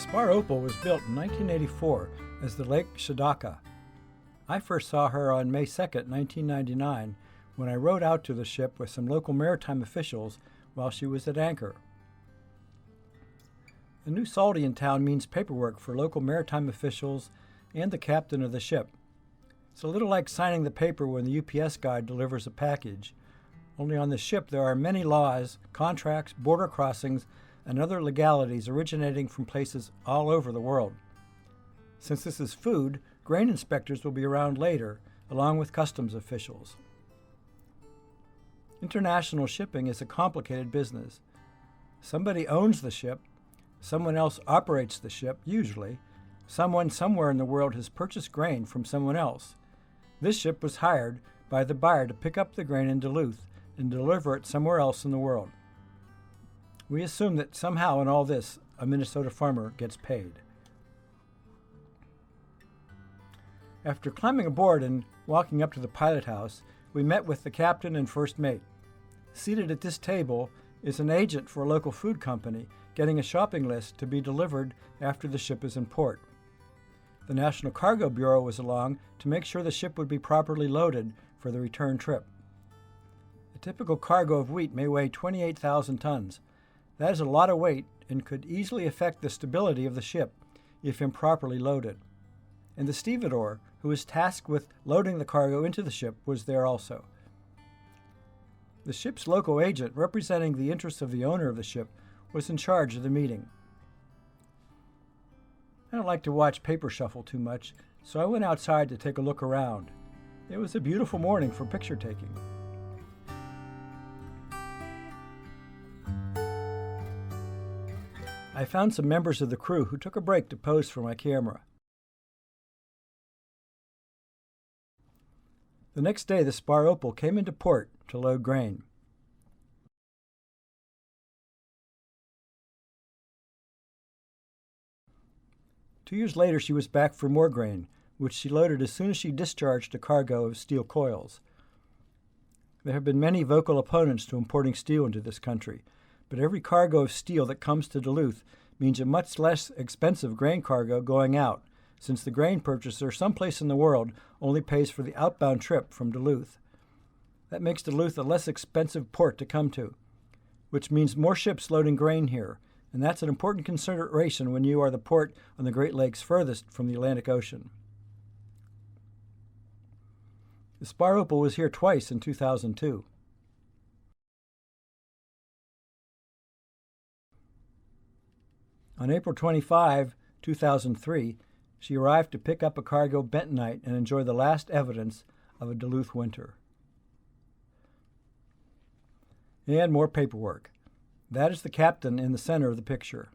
spar opal was built in 1984 as the Lake Shadaka. I first saw her on May 2, 1999, when I rowed out to the ship with some local maritime officials while she was at anchor. The new salty in town means paperwork for local maritime officials and the captain of the ship. It's a little like signing the paper when the UPS guy delivers a package. Only on the ship there are many laws, contracts, border crossings, and other legalities originating from places all over the world. Since this is food, grain inspectors will be around later, along with customs officials. International shipping is a complicated business. Somebody owns the ship, someone else operates the ship, usually. Someone somewhere in the world has purchased grain from someone else. This ship was hired by the buyer to pick up the grain in Duluth and deliver it somewhere else in the world. We assume that somehow in all this, a Minnesota farmer gets paid. After climbing aboard and walking up to the pilot house, we met with the captain and first mate. Seated at this table is an agent for a local food company getting a shopping list to be delivered after the ship is in port. The National Cargo Bureau was along to make sure the ship would be properly loaded for the return trip. A typical cargo of wheat may weigh 28,000 tons. That is a lot of weight and could easily affect the stability of the ship if improperly loaded. And the stevedore, who was tasked with loading the cargo into the ship, was there also. The ship's local agent, representing the interests of the owner of the ship, was in charge of the meeting. I don't like to watch paper shuffle too much, so I went outside to take a look around. It was a beautiful morning for picture taking. I found some members of the crew who took a break to pose for my camera. The next day, the spar opal came into port to load grain. Two years later, she was back for more grain, which she loaded as soon as she discharged a cargo of steel coils. There have been many vocal opponents to importing steel into this country, but every cargo of steel that comes to Duluth means a much less expensive grain cargo going out, since the grain purchaser someplace in the world only pays for the outbound trip from Duluth. That makes Duluth a less expensive port to come to, which means more ships loading grain here, and that's an important consideration when you are the port on the Great Lakes furthest from the Atlantic Ocean. The spar opal was here twice in 2002. On April 25, 2003, she arrived to pick up a cargo bentonite and enjoy the last evidence of a Duluth winter. And more paperwork. That is the captain in the center of the picture.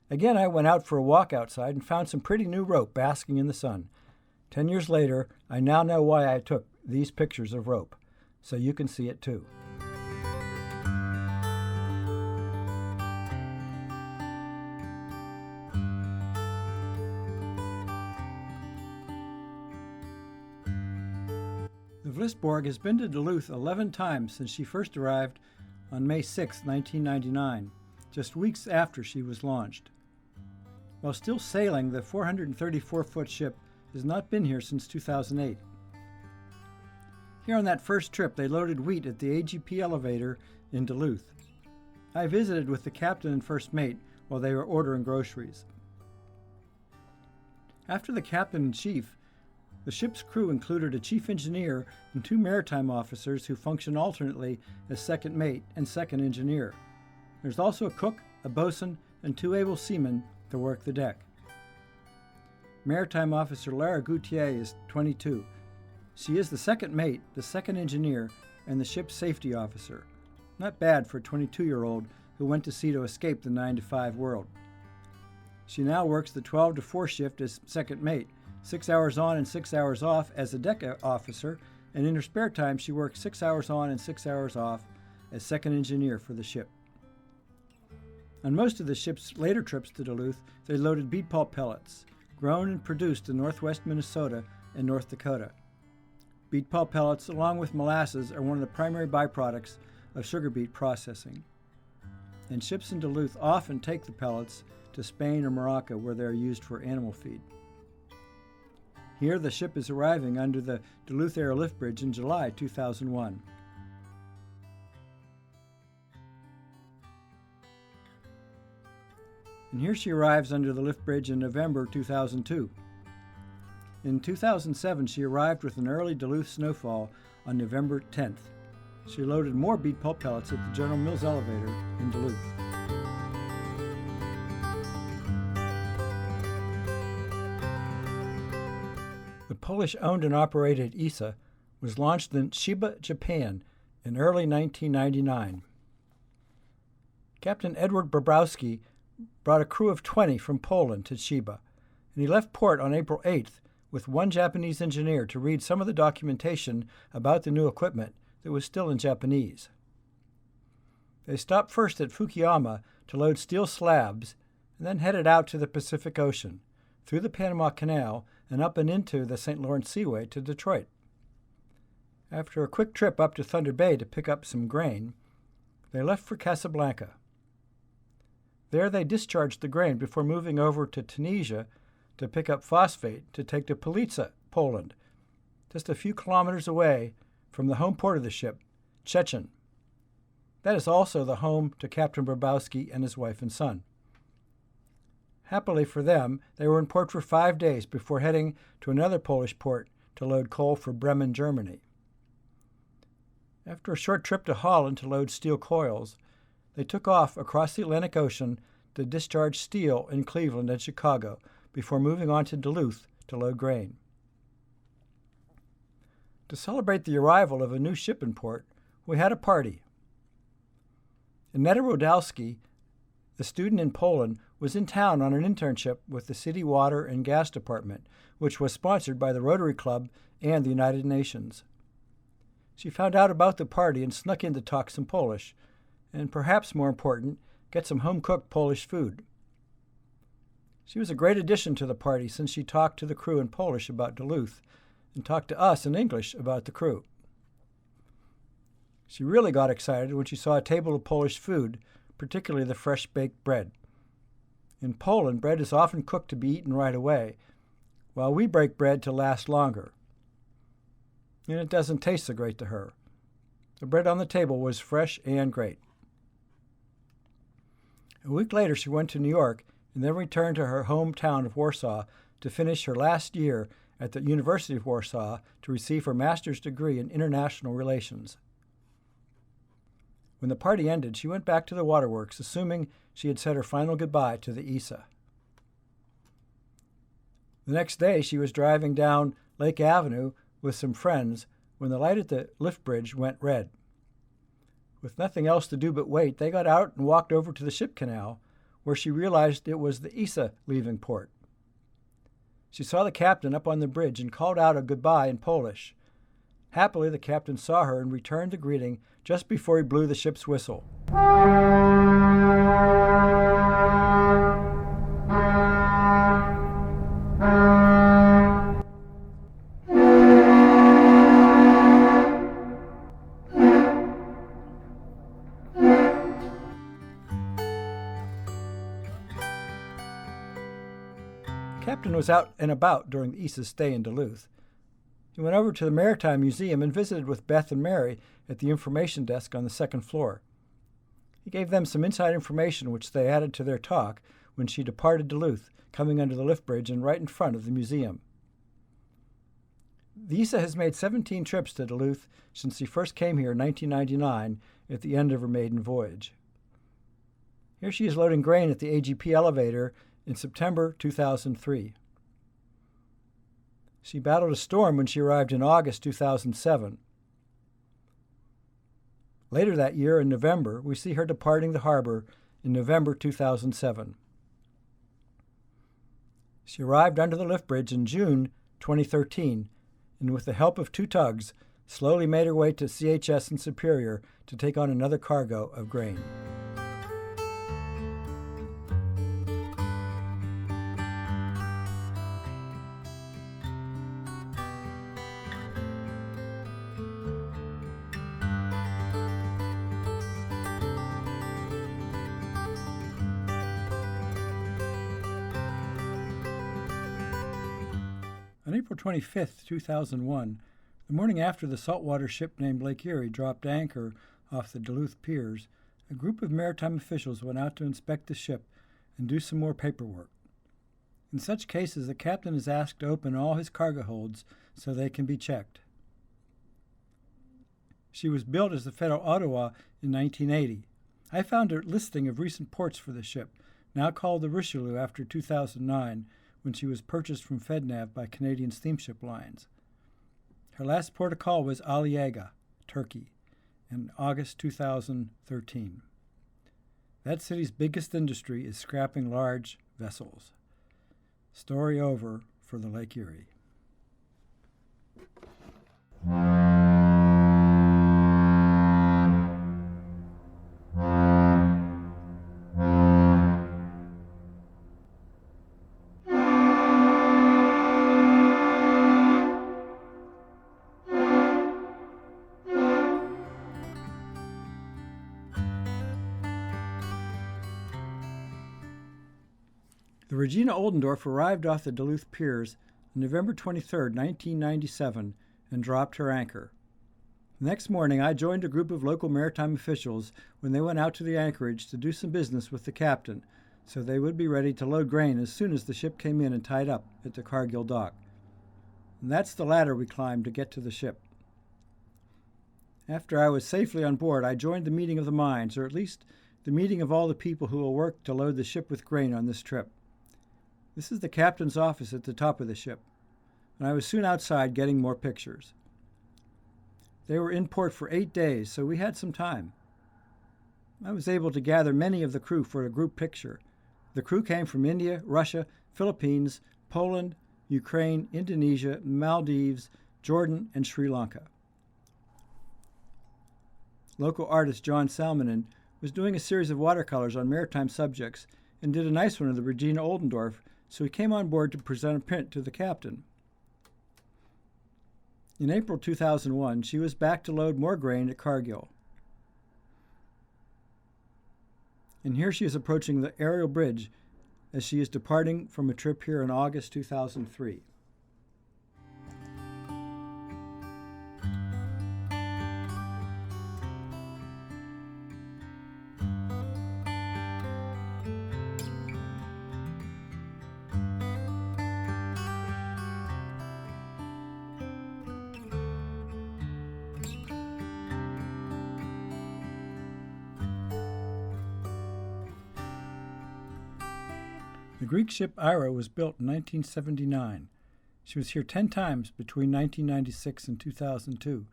Again, I went out for a walk outside and found some pretty new rope basking in the sun. 10 years later, I now know why I took these pictures of rope, so you can see it too. The Vlisborg has been to Duluth 11 times since she first arrived on May 6, 1999, just weeks after she was launched. While still sailing, the 434-foot ship has not been here since 2008. Here on that first trip, they loaded wheat at the AGP elevator in Duluth. I visited with the captain and first mate while they were ordering groceries. After the captain and chief, the ship's crew included a chief engineer and 2 maritime officers who function alternately as second mate and second engineer. There's also a cook, a bosun, and 2 able seamen to work the deck. Maritime Officer Lara Gautier is 22. She is the second mate, the second engineer, and the ship's safety officer. Not bad for a 22-year-old who went to sea to escape the 9-to-5 world. She now works the 12 to 4 shift as second mate, 6 hours on and 6 hours off as a deck officer, and in her spare time she works 6 hours on and 6 hours off as second engineer for the ship. On most of the ship's later trips to Duluth, they loaded beet pulp pellets, grown and produced in northwest Minnesota and North Dakota. beet pulp pellets, along with molasses, are one of the primary byproducts of sugar beet processing. And ships in Duluth often take the pellets to Spain or Morocco, where they are used for animal feed. Here, the ship is arriving under the Duluth Airlift Bridge in July 2001. And here she arrives under the lift bridge in November 2002. In 2007, she arrived with an early Duluth snowfall on November 10th. She loaded more beet pulp pellets at the General Mills elevator in Duluth. The Polish-owned and operated ISA was launched in Chiba, Japan in early 1999. Captain Edward Bobrowski brought a crew of 20 from Poland to Chiba, and he left port on April 8th with one Japanese engineer to read some of the documentation about the new equipment that was still in Japanese. They stopped first at Fukuyama to load steel slabs and then headed out to the Pacific Ocean, through the Panama Canal and up and into the St. Lawrence Seaway to Detroit. After a quick trip up to Thunder Bay to pick up some grain, they left for Casablanca. There they discharged the grain before moving over to Tunisia to pick up phosphate to take to Police, Poland, just a few kilometers away from the home port of the ship, Szczecin. That is also the home to Captain Bobrowski and his wife and son. Happily for them, they were in port for 5 days before heading to another Polish port to load coal for Bremen, Germany. After a short trip to Holland to load steel coils, they took off across the Atlantic Ocean to discharge steel in Cleveland and Chicago before moving on to Duluth to load grain. To celebrate the arrival of a new ship in port, we had a party. Annetta Rodalski, the student in Poland, was in town on an internship with the City Water and Gas Department, which was sponsored by the Rotary Club and the United Nations. She found out about the party and snuck in to talk some Polish, and perhaps more important, get some home-cooked Polish food. She was a great addition to the party since she talked to the crew in Polish about Duluth and talked to us in English about the crew. She really got excited when she saw a table of Polish food, particularly the fresh baked bread. In Poland, bread is often cooked to be eaten right away, while we bake bread to last longer. And it doesn't taste so great to her. The bread on the table was fresh and great. A week later, she went to New York and then returned to her hometown of Warsaw to finish her last year at the University of Warsaw to receive her master's degree in international relations. When the party ended, she went back to the waterworks, assuming she had said her final goodbye to the ISA. The next day, she was driving down Lake Avenue with some friends when the light at the lift bridge went red. With nothing else to do but wait, they got out and walked over to the ship canal, where she realized it was the ISA leaving port. She saw the captain up on the bridge and called out a goodbye in Polish. Happily, the captain saw her and returned the greeting just before he blew the ship's whistle. The captain was out and about during the ISA's stay in Duluth. He went over to the Maritime Museum and visited with Beth and Mary at the information desk on the second floor. He gave them some inside information which they added to their talk when she departed Duluth, coming under the lift bridge and right in front of the museum. The ISA has made 17 trips to Duluth since she first came here in 1999 at the end of her maiden voyage. Here she is loading grain at the AGP elevator in September 2003. She battled a storm when she arrived in August 2007. Later that year, in November, we see her departing the harbor in November 2007. She arrived under the lift bridge in June 2013, and with the help of 2 tugs, slowly made her way to CHS in Superior to take on another cargo of grain. On April 25, 2001, the morning after the saltwater ship named Lake Erie dropped anchor off the Duluth piers, a group of maritime officials went out to inspect the ship and do some more paperwork. In such cases, the captain is asked to open all his cargo holds so they can be checked. She was built as the Federal Ottawa in 1980. I found a listing of recent ports for the ship, now called the Richelieu after 2009, when she was purchased from FedNav by Canadian Steamship Lines. Her last port of call was Aliaga, Turkey, in August 2013. That city's biggest industry is scrapping large vessels. Story over for the Lake Erie. The Regina Oldendorf arrived off the Duluth piers on November 23, 1997, and dropped her anchor. The next morning, I joined a group of local maritime officials when they went out to the anchorage to do some business with the captain, so they would be ready to load grain as soon as the ship came in and tied up at the Cargill dock. And that's the ladder we climbed to get to the ship. After I was safely on board, I joined the meeting of the minds, or at least the meeting of all the people who will work to load the ship with grain on this trip. This is the captain's office at the top of the ship, and I was soon outside getting more pictures. They were in port for 8 days, so we had some time. I was able to gather many of the crew for a group picture. The crew came from India, Russia, Philippines, Poland, Ukraine, Indonesia, Maldives, Jordan, and Sri Lanka. Local artist John Salmonen was doing a series of watercolors on maritime subjects and did a nice one of the Regina Oldendorf, so he came on board to present a print to the captain. In April 2001, she was back to load more grain at Cargill. And here she is approaching the aerial bridge as she is departing from a trip here in August 2003. The Greek ship Ira was built in 1979. She was here 10 times between 1996 and 2002.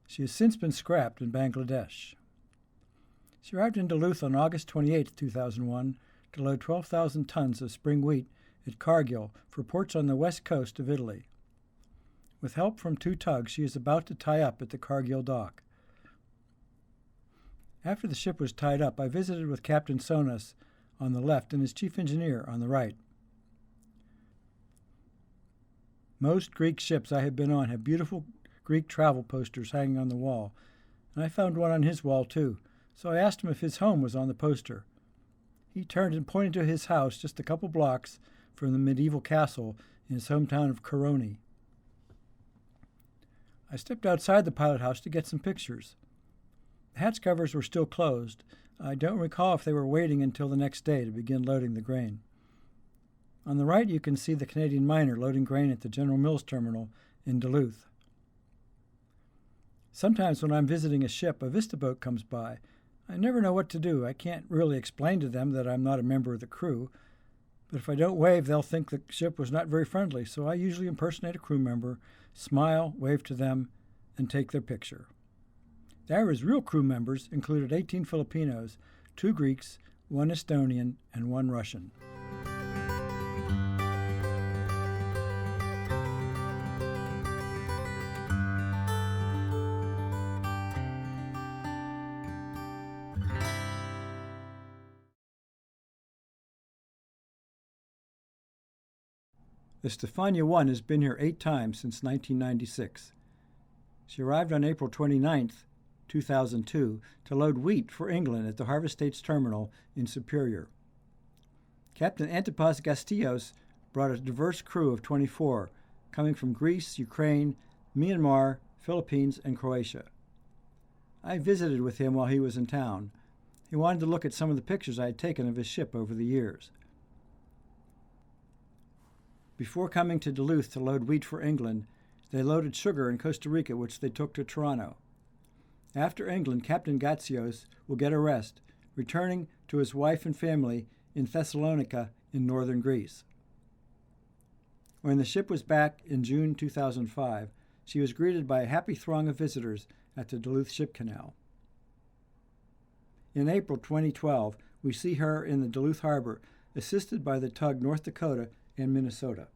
She has since been scrapped in Bangladesh. She arrived in Duluth on August 28, 2001, to load 12,000 tons of spring wheat at Cargill for ports on the west coast of Italy. With help from 2 tugs, she is about to tie up at the Cargill dock. After the ship was tied up, I visited with Captain Sonas on the left and his chief engineer on the right. Most Greek ships I have been on have beautiful Greek travel posters hanging on the wall, and I found one on his wall too, so I asked him if his home was on the poster. He turned and pointed to his house just a couple blocks from the medieval castle in his hometown of Coroni. I stepped outside the pilot house to get some pictures. The hatch covers were still closed. I don't recall if they were waiting until the next day to begin loading the grain. On the right, you can see the Canadian miner loading grain at the General Mills terminal in Duluth. Sometimes when I'm visiting a ship, a Vista boat comes by. I never know what to do. I can't really explain to them that I'm not a member of the crew, but if I don't wave, they'll think the ship was not very friendly, so I usually impersonate a crew member, smile, wave to them, and take their picture. The Ira's real crew members included 18 Filipinos, 2 Greeks, 1 Estonian, and 1 Russian. The Stefania 1 has been here 8 times since 1996. She arrived on April 29th, 2002, to load wheat for England at the Harvest States Terminal in Superior. Captain Antipas Gastillos brought a diverse crew of 24, coming from Greece, Ukraine, Myanmar, Philippines, and Croatia. I visited with him while he was in town. He wanted to look at some of the pictures I had taken of his ship over the years. Before coming to Duluth to load wheat for England, they loaded sugar in Costa Rica, which they took to Toronto. After England, Captain Gatsios will get a rest, returning to his wife and family in Thessalonica in northern Greece. When the ship was back in June 2005, she was greeted by a happy throng of visitors at the Duluth Ship Canal. In April 2012, we see her in the Duluth harbor, assisted by the tug North Dakota and Minnesota.